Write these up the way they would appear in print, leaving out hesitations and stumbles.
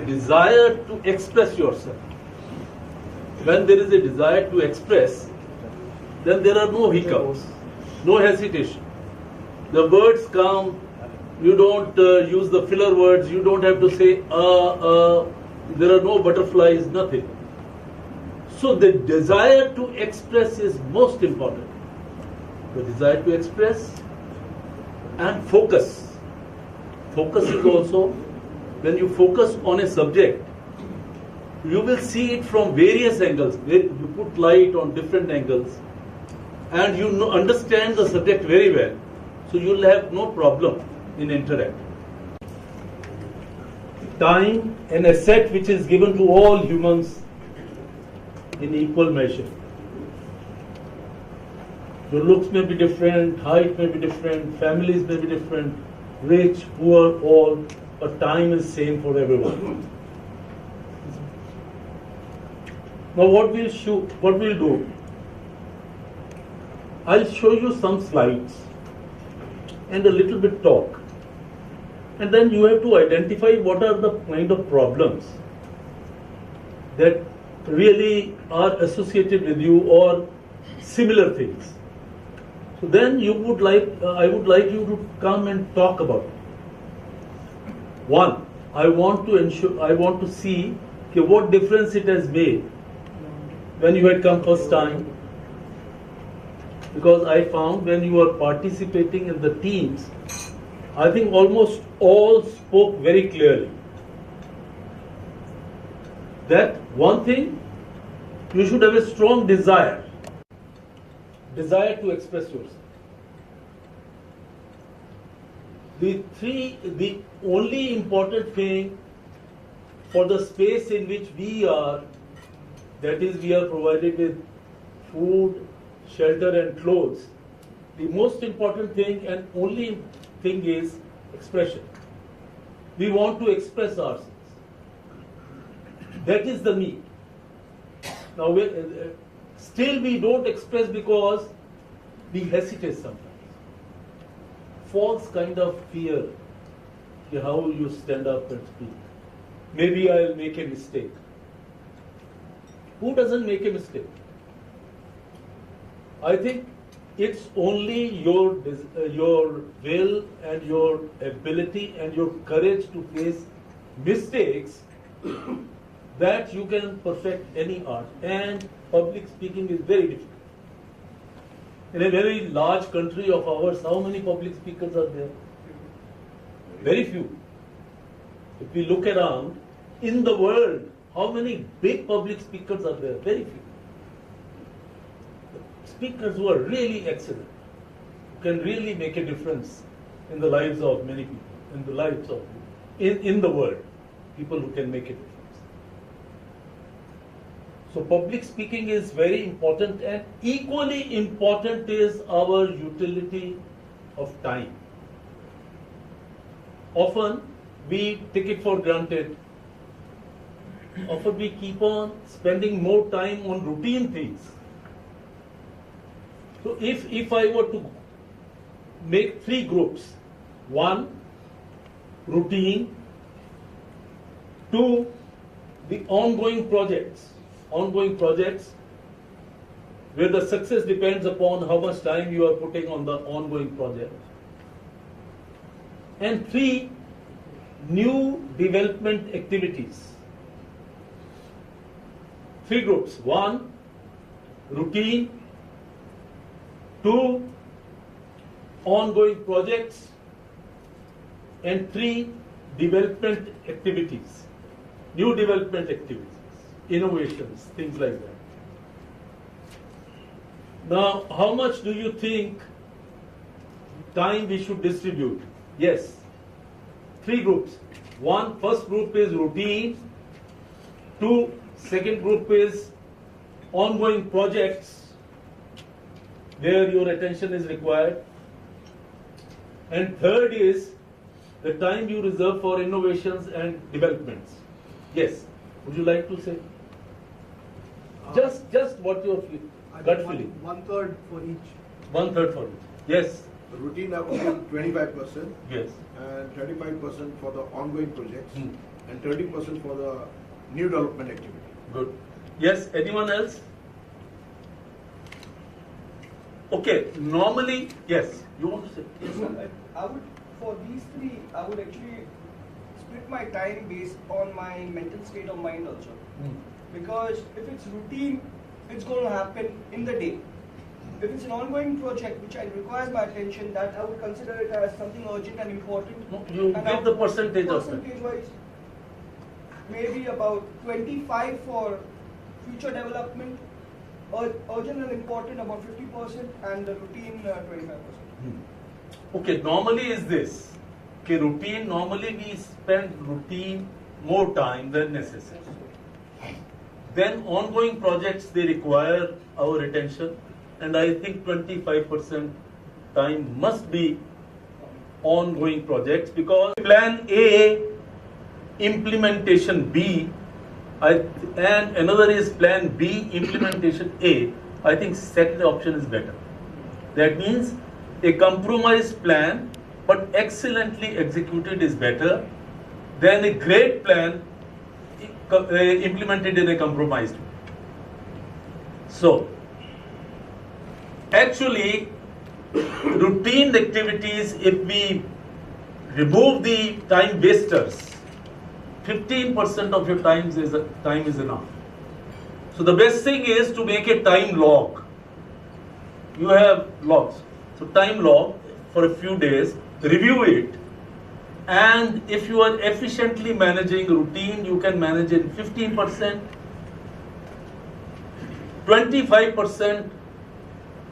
Desire to express yourself. When there is a desire to express, then there are no hiccups, no hesitation. The words come, you don't use the filler words, you don't have to say, there are no butterflies, nothing. So the desire to express is most important. The desire to express and focus. Focus is also, when you focus on a subject, you will see it from various angles. You put light on different angles and you understand the subject very well. So you will have no problem in interacting. Time, an asset which is given to all humans in equal measure. Your looks may be different, height may be different, families may be different, rich, poor, all, but time is same for everyone. Now what we'll do, I'll show you some slides and a little bit talk. And then you have to identify what are the kind of problems that really are associated with you or similar things. So then I would like you to come and talk about it. One, I want to see what difference it has made when you had come first time. Because I found when you were participating in the teams, I think almost all spoke very clearly. That one thing, you should have a strong desire to express yourself. The only important thing for the space in which we are, that is, we are provided with food, shelter and clothes, the most important thing and only thing is expression. We want to express ourselves. That is the need. Now, still we don't express because we hesitate sometimes. False kind of fear, how you stand up and speak. Maybe I'll make a mistake. Who doesn't make a mistake? I think it's only your will and your ability and your courage to face mistakes that you can perfect any art. And public speaking is very difficult. In a very large country of ours, how many public speakers are there? Very few. If we look around, in the world, how many big public speakers are there? Very few. Speakers who are really excellent, can really make a difference in the lives of many people, in the lives of, in the world, people who can make a difference. So public speaking is very important, and equally important is our utility of time. Often we take it for granted. Often we keep on spending more time on routine things. So if I were to make three groups, one, routine, two, the ongoing projects where the success depends upon how much time you are putting on the ongoing project, and three, new development activities. Three groups, one, routine, two, ongoing projects, and three, development activities, new development activities, innovations, things like that. Now, how much do you think time we should distribute? Yes, three groups. One, first group is routine. Two, second group is ongoing projects where your attention is required. And third is the time you reserve for innovations and developments. Yes, would you like to say? Just what your gut feeling. One third for each. One third for each. Yes. Routine I would give 25%. Yes. And 35% for the ongoing projects. and 20% for the new development activity. Good. Yes, anyone else? Okay, normally, yes, you want to say? Yes, sir. I would, for these three, I would actually split my time based on my mental state of mind also. Because if it's routine, it's going to happen in the day. If it's an ongoing project which requires my attention, that I would consider it as something urgent and important. No, you and give the percentage of it. Percentage-wise, maybe about 25 for future development, urgent and important about 50%, and the routine 25%. Okay, normally is this. Okay, routine, normally we spend routine more time than necessary. Then ongoing projects, they require our attention, and I think 25% time must be ongoing projects, because plan A, implementation B, and another is plan B, implementation A. I think second option is better. That means a compromised plan but excellently executed is better than a great plan implemented in a compromised way. So, actually, routine activities, if we remove the time wasters, 15% of your time is enough. So the best thing is to make a time log. You have logs. So time log for a few days, review it, and if you are efficiently managing routine, you can manage it 15%, 25%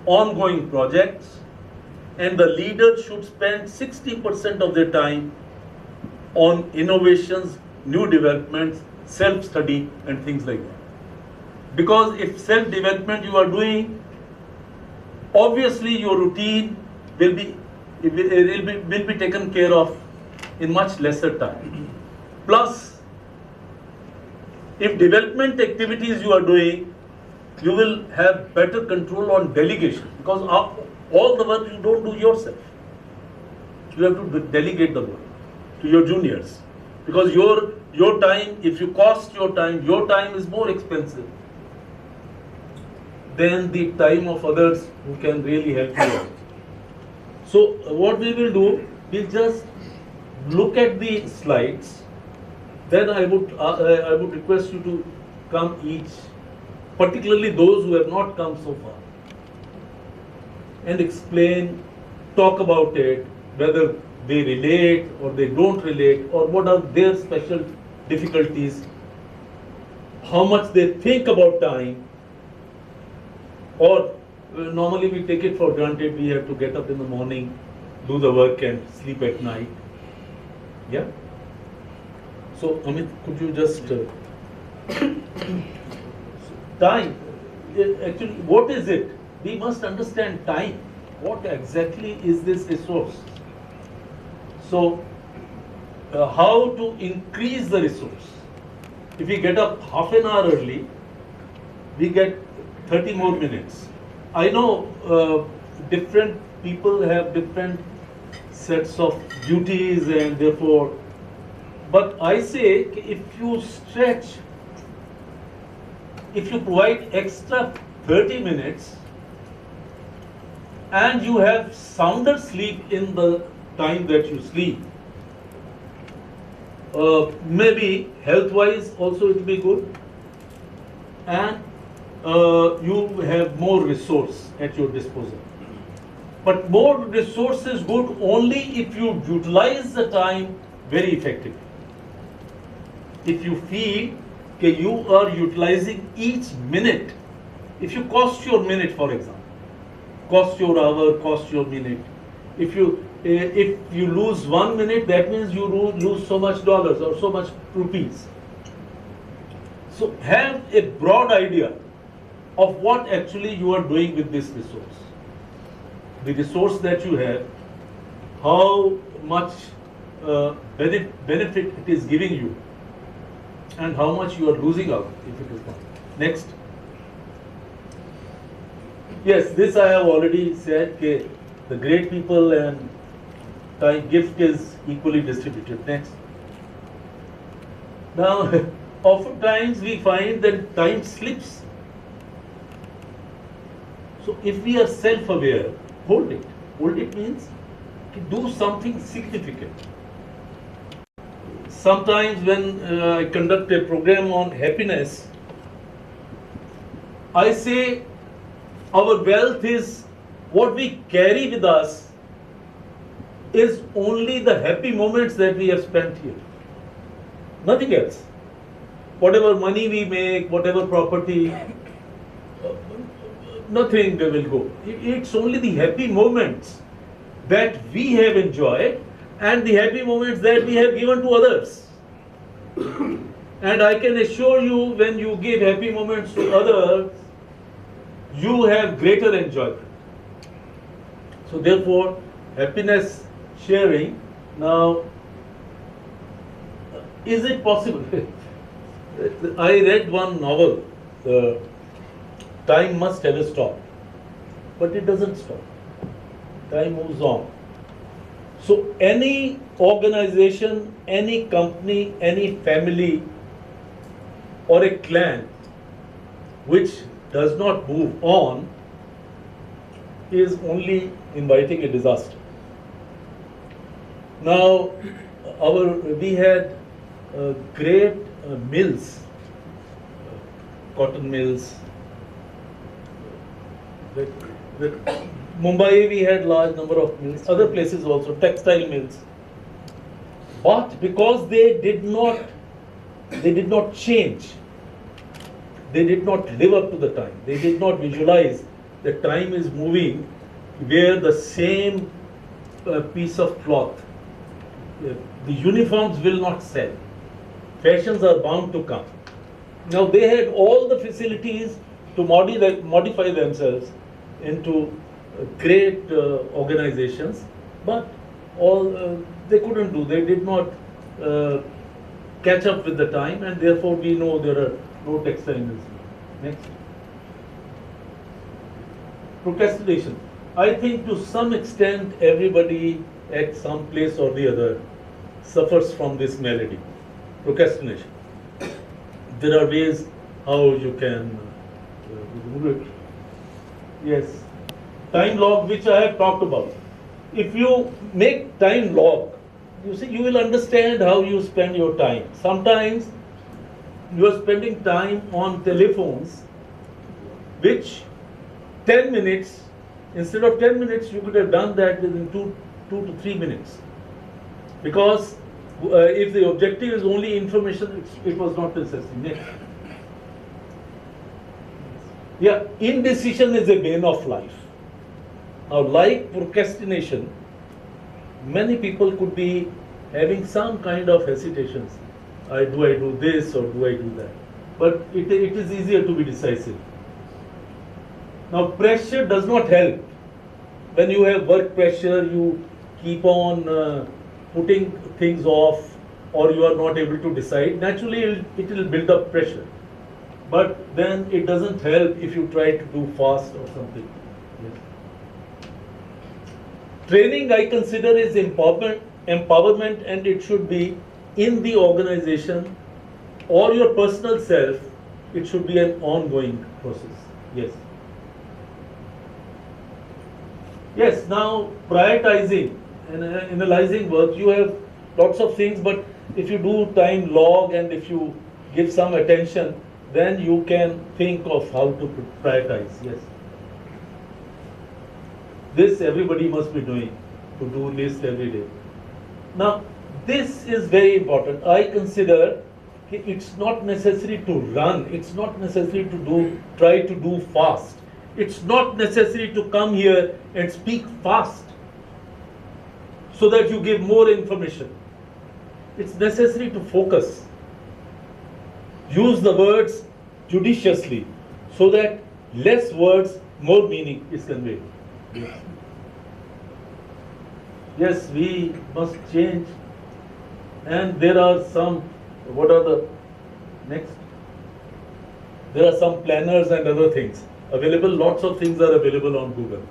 ongoing projects, and the leader should spend 60% of their time on innovations, new developments, self-study, and things like that. Because if self-development you are doing, obviously your routine will be taken care of in much lesser time. Plus, if development activities you are doing, you will have better control on delegation, because all the work you don't do yourself. You have to delegate the work to your juniors, because your time, if you cost your time is more expensive than the time of others who can really help you out. So what we will do, we'll just look at the slides. Then I would request you to come each, particularly those who have not come so far, and explain, talk about it, whether they relate or they don't relate, or what are their special difficulties, how much they think about time, or normally we take it for granted we have to get up in the morning, do the work and sleep at night. Yeah? So Amit, could you just time, actually what is it? We must understand time. What exactly is this resource? So how to increase the resource? If we get up half an hour early, we get 30 more minutes. I know different people have different sets of duties, and therefore, but I say if you stretch, if you provide extra 30 minutes and you have sounder sleep in the time that you sleep, maybe health-wise also it will be good, and you have more resource at your disposal. But more resource is good only if you utilize the time very effectively. If you feel that you are utilizing each minute, if you cost your minute, for example, cost your hour, cost your minute, if you lose 1 minute, that means you lose so much dollars or so much rupees. So have a broad idea of what actually you are doing with this resource. The resource that you have, how much benefit it is giving you, and how much you are losing out if it is not. Next. Yes, this I have already said, okay, the great people and time gift is equally distributed. Next. Now, oftentimes we find that time slips. So if we are self-aware, hold it. Hold it means to do something significant. Sometimes when I conduct a program on happiness, I say our wealth is what we carry with us is only the happy moments that we have spent here. Nothing else. Whatever money we make, whatever property, nothing will go. It's only the happy moments that we have enjoyed and the happy moments that we have given to others. And I can assure you, when you give happy moments to others, you have greater enjoyment. So therefore, happiness sharing. Now, is it possible? I read one novel, Time Must Have a Stop, but it doesn't stop. Time moves on. So any organization, any company, any family or a clan which does not move on is only inviting a disaster. Now, we had great mills, cotton mills. With Mumbai we had large number of mills, other places also, textile mills. But because they did not change, they did not live up to the time, they did not visualize that time is moving, where the same piece of cloth, the uniforms will not sell. Fashions are bound to come. Now they had all the facilities to modify themselves into great organizations, but they couldn't do. They did not catch up with the time, and therefore we know there are no textile mills. Next. Procrastination. I think to some extent everybody at some place or the other suffers from this malady. Procrastination. There are ways how you can do it. Yes. Time log, which I have talked about. If you make time log, you see, you will understand how you spend your time. Sometimes you are spending time on telephones, which 10 minutes, instead of 10 minutes, you could have done that within 2 to 3 minutes. Because if the objective is only information, it was not necessary. Next. Yeah, indecision is a bane of life. Now, like procrastination, many people could be having some kind of hesitations. Do I do this or do I do that? But it is easier to be decisive. Now, pressure does not help. When you have work pressure, you keep on putting things off, or you are not able to decide. Naturally, it will build up pressure. But then it doesn't help if you try to do fast or something. Yes. Training, I consider, is empowerment, and it should be in the organization or your personal self. It should be an ongoing process. Yes. Yes, now prioritizing and analyzing work, you have lots of things, but if you do time log and if you give some attention, then you can think of how to prioritize. Yes. This everybody must be doing, to-do list every day. Now, this is very important. I consider it's not necessary to run. It's not necessary to try to do fast. It's not necessary to come here and speak fast so that you give more information. It's necessary to focus. Use the words judiciously so that less words, more meaning is conveyed. Yes. Yes, we must change. And there are some, what are the next? There are some planners and other things available. Lots of things are available on Google.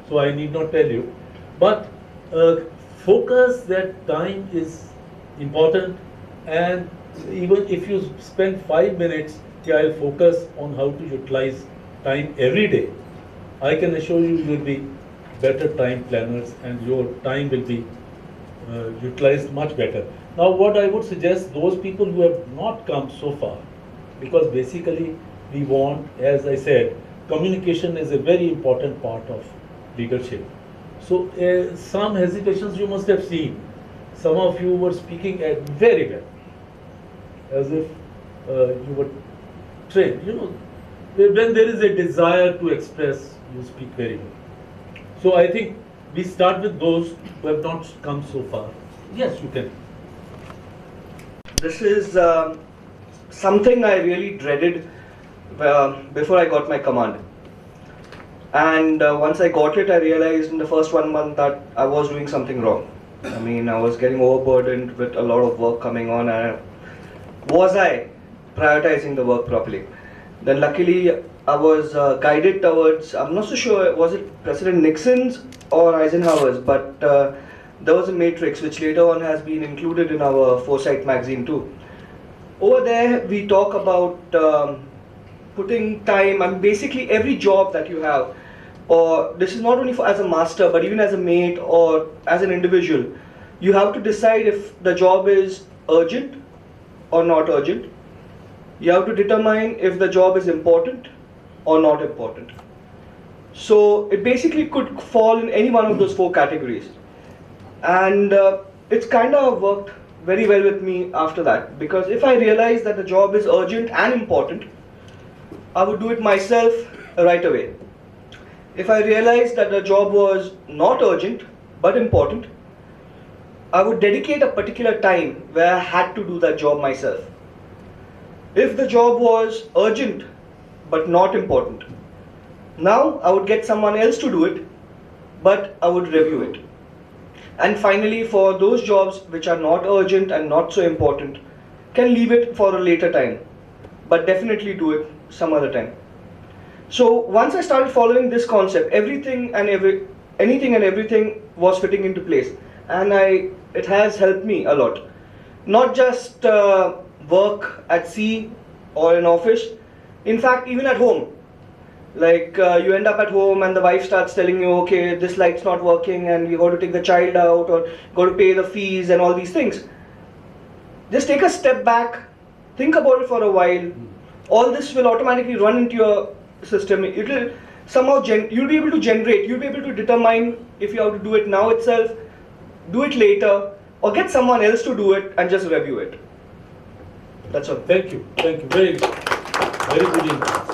So I need not tell you. But focus that time is important, and So even if you spend 5 minutes, yeah, I'll focus on how to utilize time every day, I can assure you you'll be better time planners and your time will be utilized much better. Now what I would suggest, those people who have not come so far, because basically we want, as I said, communication is a very important part of leadership. So some hesitations you must have seen. Some of you were speaking very well, as if you were trained. You know, when there is a desire to express, you speak very well. So I think we start with those who have not come so far. Yes, you can. This is something I really dreaded before I got my command. And once I got it, I realized in the first 1 month that I was doing something wrong. I mean, I was getting overburdened with a lot of work coming on, and was I prioritizing the work properly? Then luckily, I was guided towards, I'm not so sure, was it President Nixon's or Eisenhower's, but there was a matrix which later on has been included in our Foresight magazine too. Over there, we talk about putting time, and basically every job that you have, or this is not only for as a master, but even as a mate or as an individual, you have to decide if the job is urgent or not urgent. You have to determine if the job is important or not important. So it basically could fall in any one of those 4 categories. And it's kind of worked very well with me after that, because if I realize that the job is urgent and important, I would do it myself right away. If I realized that the job was not urgent but important, I would dedicate a particular time where I had to do that job myself. If the job was urgent but not important, now I would get someone else to do it, but I would review it. And finally, for those jobs which are not urgent and not so important, can leave it for a later time, but definitely do it some other time. So once I started following this concept, anything and everything was fitting into place, and it has helped me a lot. Not just work at sea or in office, in fact even at home. Like you end up at home and the wife starts telling you, okay, this light's not working and you got to take the child out or got to pay the fees and all these things. Just take a step back, think about it for a while. All this will automatically run into your system. It will somehow you'll be able to generate, you'll be able to determine if you have to do it now itself, do it later, or get someone else to do it and just review it. That's all. Thank you. Thank you. Very good input.